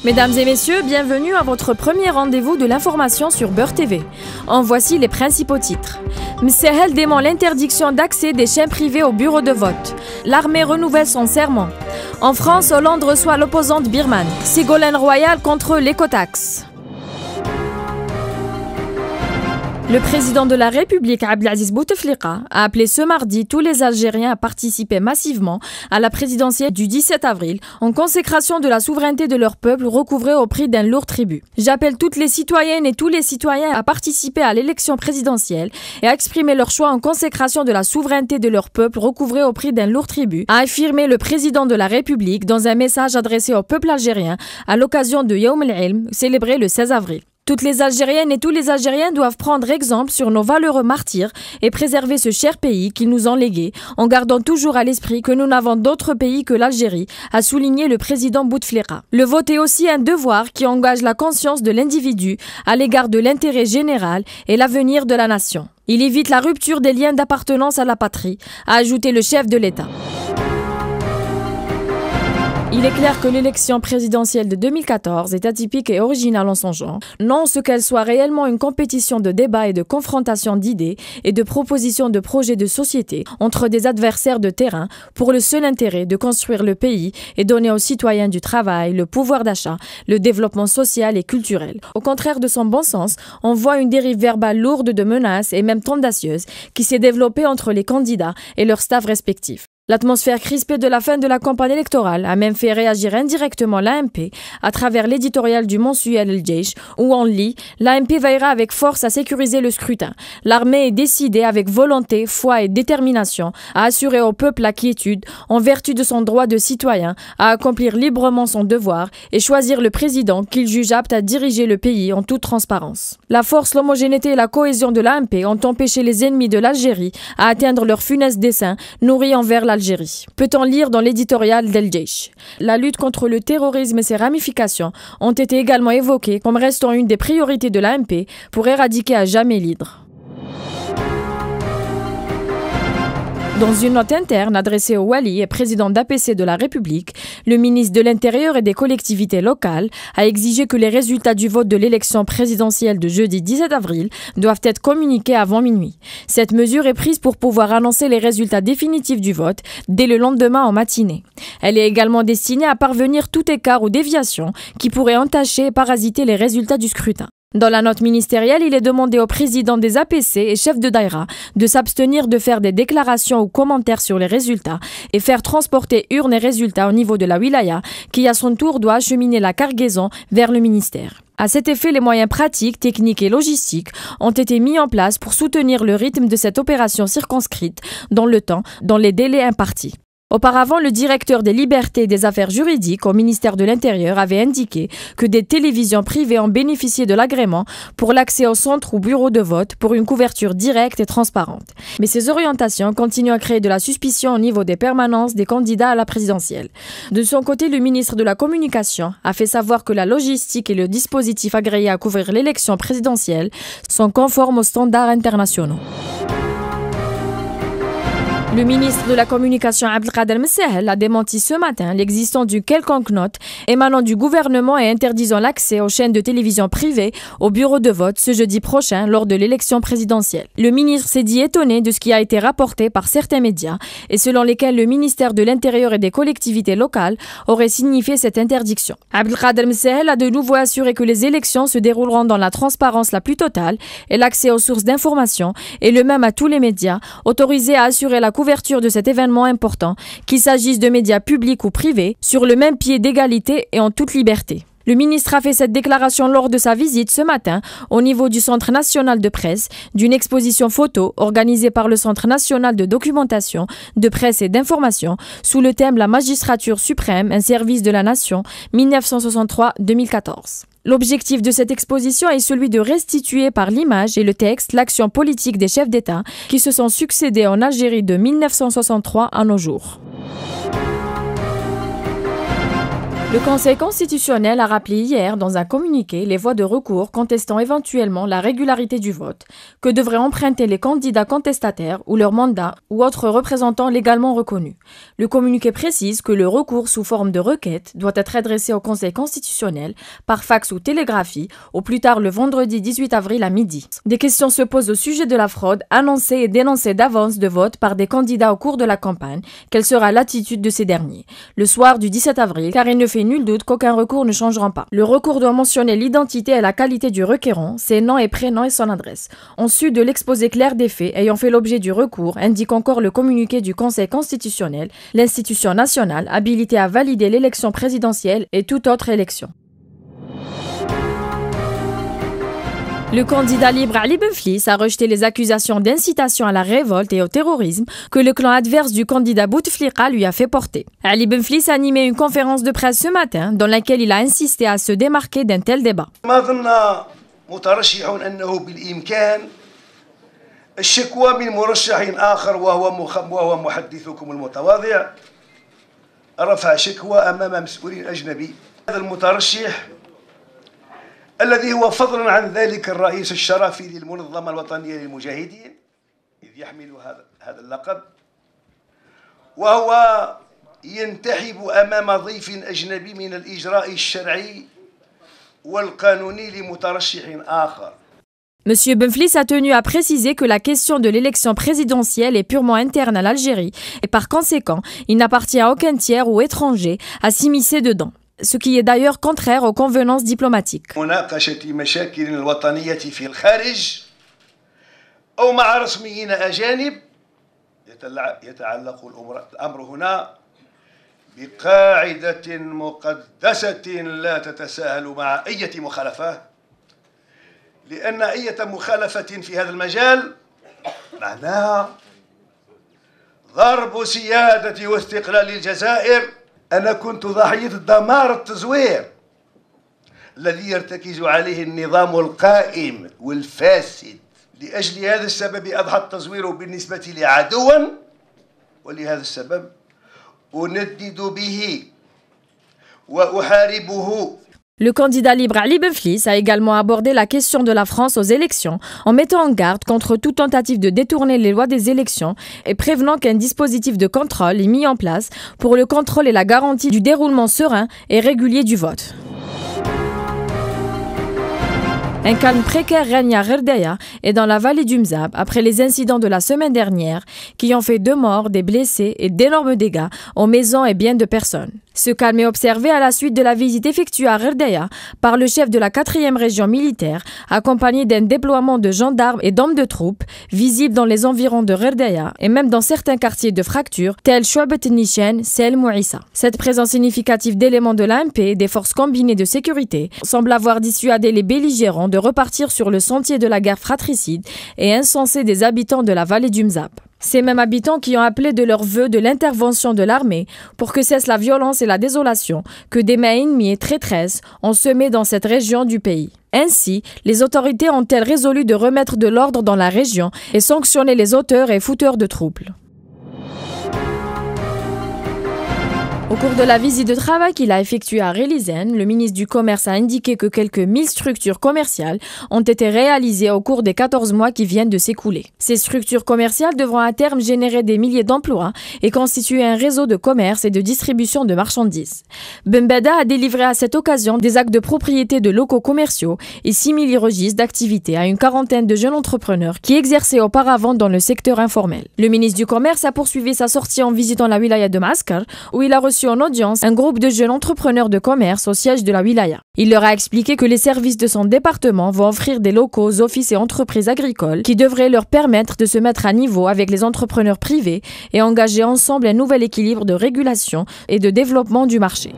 Mesdames et messieurs, bienvenue à votre premier rendez-vous de l'information sur Beurre TV. En voici les principaux titres. Msehel dément l'interdiction d'accès des chaînes privées au bureau de vote. L'armée renouvelle son serment. En France, Hollande reçoit l'opposante birmane. Ségolène Royal contre l'écotaxe. Le président de la République, Abdelaziz Bouteflika, a appelé ce mardi tous les Algériens à participer massivement à la présidentielle du 17 avril en consécration de la souveraineté de leur peuple recouvrée au prix d'un lourd tribut. J'appelle toutes les citoyennes et tous les citoyens à participer à l'élection présidentielle et à exprimer leur choix en consécration de la souveraineté de leur peuple recouvrée au prix d'un lourd tribut, a affirmé le président de la République dans un message adressé au peuple algérien à l'occasion de Yawm al-Ilm, célébré le 16 avril. Toutes les Algériennes et tous les Algériens doivent prendre exemple sur nos valeureux martyrs et préserver ce cher pays qu'ils nous ont légué, en gardant toujours à l'esprit que nous n'avons d'autre pays que l'Algérie, a souligné le président Bouteflika. Le vote est aussi un devoir qui engage la conscience de l'individu à l'égard de l'intérêt général et l'avenir de la nation. Il évite la rupture des liens d'appartenance à la patrie, a ajouté le chef de l'État. Il est clair que l'élection présidentielle de 2014 est atypique et originale en son genre, non ce qu'elle soit réellement une compétition de débat et de confrontation d'idées et de propositions de projets de société entre des adversaires de terrain pour le seul intérêt de construire le pays et donner aux citoyens du travail, le pouvoir d'achat, le développement social et culturel. Au contraire de son bon sens, on voit une dérive verbale lourde de menaces et même tendacieuse qui s'est développée entre les candidats et leurs staffs respectifs. L'atmosphère crispée de la fin de la campagne électorale a même fait réagir indirectement l'AMP à travers l'éditorial du mensuel El Jaish où on lit « L'AMP veillera avec force à sécuriser le scrutin. L'armée est décidée avec volonté, foi et détermination à assurer au peuple la quiétude en vertu de son droit de citoyen à accomplir librement son devoir et choisir le président qu'il juge apte à diriger le pays en toute transparence. La force, l'homogénéité et la cohésion de l'AMP ont empêché les ennemis de l'Algérie à atteindre leur funeste dessein nourri envers l'Algérie. Peut-on lire dans l'éditorial d'El Jaish. La lutte contre le terrorisme et ses ramifications ont été également évoquées comme restant une des priorités de l'AMP pour éradiquer à jamais l'hydre. Dans une note interne adressée au Wali et président d'APC de la République, le ministre de l'Intérieur et des collectivités locales a exigé que les résultats du vote de l'élection présidentielle de jeudi 17 avril doivent être communiqués avant minuit. Cette mesure est prise pour pouvoir annoncer les résultats définitifs du vote dès le lendemain en matinée. Elle est également destinée à parvenir tout écart ou déviation qui pourrait entacher et parasiter les résultats du scrutin. Dans la note ministérielle, il est demandé au président des APC et chefs de Daïra de s'abstenir de faire des déclarations ou commentaires sur les résultats et faire transporter urnes et résultats au niveau de la wilaya qui à son tour doit acheminer la cargaison vers le ministère. À cet effet, les moyens pratiques, techniques et logistiques ont été mis en place pour soutenir le rythme de cette opération circonscrite dans le temps, dans les délais impartis. Auparavant, le directeur des libertés et des affaires juridiques au ministère de l'Intérieur avait indiqué que des télévisions privées ont bénéficié de l'agrément pour l'accès au centre ou bureau de vote pour une couverture directe et transparente. Mais ces orientations continuent à créer de la suspicion au niveau des permanences des candidats à la présidentielle. De son côté, le ministre de la Communication a fait savoir que la logistique et le dispositif agréé à couvrir l'élection présidentielle sont conformes aux standards internationaux. Le ministre de la Communication Abdelkader Msehel a démenti ce matin l'existence d'une quelconque note émanant du gouvernement et interdisant l'accès aux chaînes de télévision privées au bureau de vote ce jeudi prochain lors de l'élection présidentielle. Le ministre s'est dit étonné de ce qui a été rapporté par certains médias et selon lesquels le ministère de l'Intérieur et des collectivités locales aurait signifié cette interdiction. Abdelkader Msehel a de nouveau assuré que les élections se dérouleront dans la transparence la plus totale et l'accès aux sources d'information et le même à tous les médias autorisés à assurer la couverture de cet événement important, qu'il s'agisse de médias publics ou privés, sur le même pied d'égalité et en toute liberté. Le ministre a fait cette déclaration lors de sa visite ce matin au niveau du Centre national de presse, d'une exposition photo organisée par le Centre national de documentation, de presse et d'information sous le thème « La magistrature suprême, un service de la nation, 1963-2014 ». L'objectif de cette exposition est celui de restituer par l'image et le texte l'action politique des chefs d'État qui se sont succédés en Algérie de 1963 à nos jours. Le Conseil constitutionnel a rappelé hier dans un communiqué les voies de recours contestant éventuellement la régularité du vote, que devraient emprunter les candidats contestataires ou leurs mandats ou autres représentants légalement reconnus. Le communiqué précise que le recours sous forme de requête doit être adressé au Conseil constitutionnel par fax ou télégraphie au plus tard le vendredi 18 avril à midi. Des questions se posent au sujet de la fraude annoncée et dénoncée d'avance de vote par des candidats au cours de la campagne. Quelle sera l'attitude de ces derniers? Le soir du 17 avril, car il ne fait nul doute qu'aucun recours ne changera pas. Le recours doit mentionner l'identité et la qualité du requérant, ses noms et prénoms et son adresse. Ensuite de l'exposé clair des faits ayant fait l'objet du recours, indique encore le communiqué du Conseil constitutionnel, l'institution nationale habilitée à valider l'élection présidentielle et toute autre élection. Le candidat libre Ali Benflis a rejeté les accusations d'incitation à la révolte et au terrorisme que le clan adverse du candidat Bouteflika lui a fait porter. Ali Benflis a animé une conférence de presse ce matin dans laquelle il a insisté à se démarquer d'un tel débat. الذي هو فضلا عن ذلك الرئيس الشرفي للمنظمة الوطنية للمجاهدين إذ يحمل هذا اللقب وهو ينتحب أمام ضيف أجنبي من الإجراء الشرعي والقانوني لمترشح آخر. Monsieur Benflis a tenu à préciser que la question de l'élection présidentielle est purement interne à l'Algérie et par conséquent, il n'appartient à aucun tiers ou étranger à s'immiscer dedans. Ce qui est d'ailleurs contraire aux convenances diplomatiques. مناقشة مشاكل الوطنية في الخارج أو مع رسميين أجانب يتعلق الأمر هنا بقاعدة مقدسة لا تتساهل مع أي مخالفة لأن أي مخالفة في هذا المجال معناها ضرب سيادة واستقلال الجزائر. أنا كنت ضحية دمار التزوير الذي يرتكز عليه النظام القائم والفاسد. لأجل هذا السبب أضحى التزوير بالنسبة لي عدوا ولهذا السبب أندد به وأحاربه. Le candidat libre Ali Benflis a également abordé la question de la France aux élections en mettant en garde contre toute tentative de détourner les lois des élections et prévenant qu'un dispositif de contrôle est mis en place pour le contrôle et la garantie du déroulement serein et régulier du vote. Un calme précaire règne à Gherdaïa et dans la vallée du Mzab après les incidents de la semaine dernière qui ont fait 2 morts, des blessés et d'énormes dégâts aux maisons et biens de personnes. Ce calme est observé à la suite de la visite effectuée à Gherdaïa par le chef de la 4e région militaire, accompagné d'un déploiement de gendarmes et d'hommes de troupes visibles dans les environs de Gherdaïa et même dans certains quartiers de fracture tels Chouabat Nishen, Sel Mouissa. Cette présence significative d'éléments de l'AMP et des forces combinées de sécurité semble avoir dissuadé les belligérants de repartir sur le sentier de la guerre fratricide et insensée des habitants de la vallée du Mzab. Ces mêmes habitants qui ont appelé de leur vœu de l'intervention de l'armée pour que cesse la violence et la désolation que des mains ennemies et traîtresses ont semé dans cette région du pays. Ainsi, les autorités ont-elles résolu de remettre de l'ordre dans la région et sanctionner les auteurs et fouteurs de troubles. Au cours de la visite de travail qu'il a effectuée à Relisen, le ministre du Commerce a indiqué que quelques 1000 structures commerciales ont été réalisées au cours des 14 mois qui viennent de s'écouler. Ces structures commerciales devront à terme générer des milliers d'emplois et constituer un réseau de commerce et de distribution de marchandises. Bembeda a délivré à cette occasion des actes de propriété de locaux commerciaux et 6000 registres d'activité à une quarantaine de jeunes entrepreneurs qui exerçaient auparavant dans le secteur informel. Le ministre du Commerce a poursuivi sa sortie en visitant la wilaya de Maaskar où il a reçu en audience un groupe de jeunes entrepreneurs de commerce au siège de la wilaya. Il leur a expliqué que les services de son département vont offrir des locaux aux offices et entreprises agricoles qui devraient leur permettre de se mettre à niveau avec les entrepreneurs privés et engager ensemble un nouvel équilibre de régulation et de développement du marché.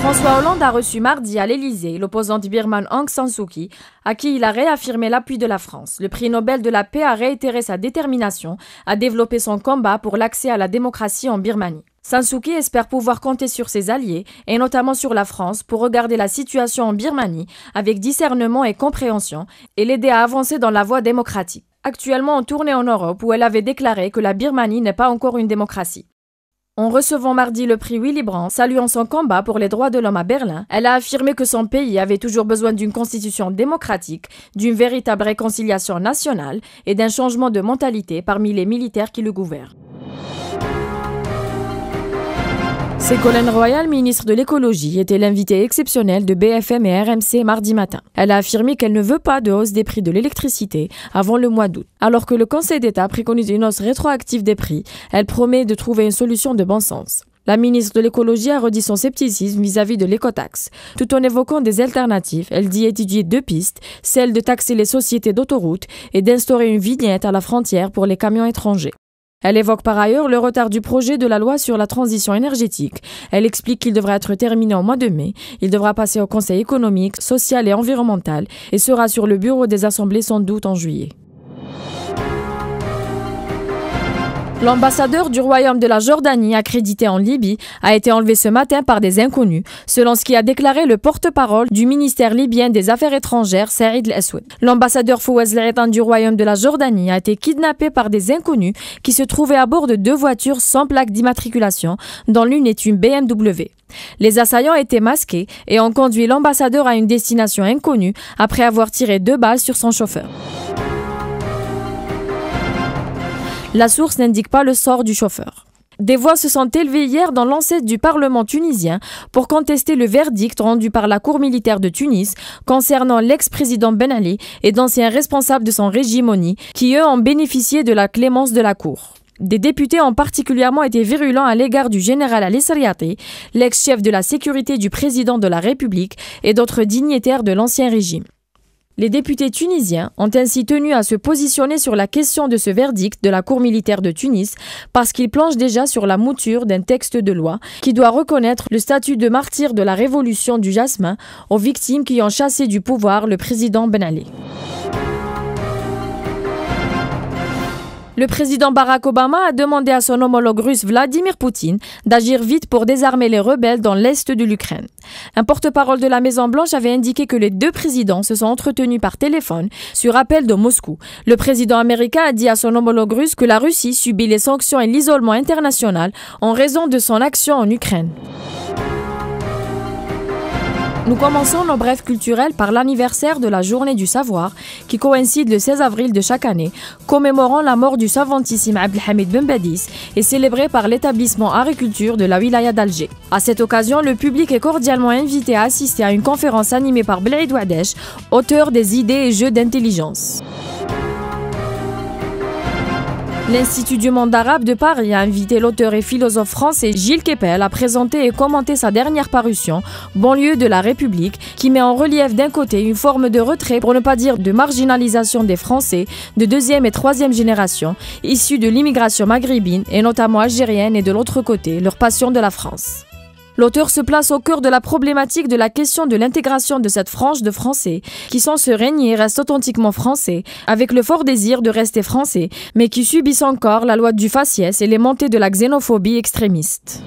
François Hollande a reçu mardi à l'Élysée l'opposante birmane Aung San Suu Kyi, à qui il a réaffirmé l'appui de la France. Le prix Nobel de la paix a réitéré sa détermination à développer son combat pour l'accès à la démocratie en Birmanie. San Suu Kyi espère pouvoir compter sur ses alliés, et notamment sur la France, pour regarder la situation en Birmanie avec discernement et compréhension et l'aider à avancer dans la voie démocratique. Actuellement en tournée en Europe où elle avait déclaré que la Birmanie n'est pas encore une démocratie. En recevant mardi le prix Willy Brandt, saluant son combat pour les droits de l'homme à Berlin, elle a affirmé que son pays avait toujours besoin d'une constitution démocratique, d'une véritable réconciliation nationale et d'un changement de mentalité parmi les militaires qui le gouvernent. Ségolène Royal, ministre de l'écologie, était l'invitée exceptionnelle de BFM et RMC mardi matin. Elle a affirmé qu'elle ne veut pas de hausse des prix de l'électricité avant le mois d'août. Alors que le Conseil d'État préconise une hausse rétroactive des prix, elle promet de trouver une solution de bon sens. La ministre de l'écologie a redit son scepticisme vis-à-vis de l'écotaxe. Tout en évoquant des alternatives, elle dit étudier deux pistes, celle de taxer les sociétés d'autoroutes et d'instaurer une vignette à la frontière pour les camions étrangers. Elle évoque par ailleurs le retard du projet de la loi sur la transition énergétique. Elle explique qu'il devra être terminé au mois de mai. Il devra passer au Conseil économique, social et environnemental et sera sur le bureau des assemblées sans doute en juillet. L'ambassadeur du royaume de la Jordanie, accrédité en Libye, a été enlevé ce matin par des inconnus, selon ce qui a déclaré le porte-parole du ministère libyen des Affaires étrangères, Saïd El-Aswad. L'ambassadeur Fouaz El-Aitan du royaume de la Jordanie a été kidnappé par des inconnus qui se trouvaient à bord de deux voitures sans plaque d'immatriculation, dont l'une est une BMW. Les assaillants étaient masqués et ont conduit l'ambassadeur à une destination inconnue après avoir tiré 2 balles sur son chauffeur. La source n'indique pas le sort du chauffeur. Des voix se sont élevées hier dans l'enceinte du Parlement tunisien pour contester le verdict rendu par la Cour militaire de Tunis concernant l'ex-président Ben Ali et d'anciens responsables de son régime qui, eux, ont bénéficié de la clémence de la Cour. Des députés ont particulièrement été virulents à l'égard du général Ali Sariati, l'ex-chef de la sécurité du président de la République et d'autres dignitaires de l'ancien régime. Les députés tunisiens ont ainsi tenu à se positionner sur la question de ce verdict de la Cour militaire de Tunis parce qu'il planche déjà sur la mouture d'un texte de loi qui doit reconnaître le statut de martyr de la révolution du jasmin aux victimes qui ont chassé du pouvoir le président Ben Ali. Le président Barack Obama a demandé à son homologue russe Vladimir Poutine d'agir vite pour désarmer les rebelles dans l'est de l'Ukraine. Un porte-parole de la Maison-Blanche avait indiqué que les deux présidents se sont entretenus par téléphone sur appel de Moscou. Le président américain a dit à son homologue russe que la Russie subit les sanctions et l'isolement international en raison de son action en Ukraine. Nous commençons nos brèves culturelles par l'anniversaire de la Journée du Savoir, qui coïncide le 16 avril de chaque année, commémorant la mort du savantissime Abdelhamid Ben Badis et célébré par l'établissement Art et Culture de la wilaya d'Alger. À cette occasion, le public est cordialement invité à assister à une conférence animée par Blaïd Ouadesh, auteur des idées et jeux d'intelligence. L'Institut du monde arabe de Paris a invité l'auteur et philosophe français Gilles Kepel à présenter et commenter sa dernière parution, Banlieue de la République, qui met en relief d'un côté une forme de retrait, pour ne pas dire de marginalisation des Français de 2e et 3e génération, issus de l'immigration maghrébine et notamment algérienne, et de l'autre côté, leur passion de la France. L'auteur se place au cœur de la problématique de la question de l'intégration de cette frange de Français qui, sans se régner, restent authentiquement français, avec le fort désir de rester français, mais qui subissent encore la loi du faciès et les montées de la xénophobie extrémiste.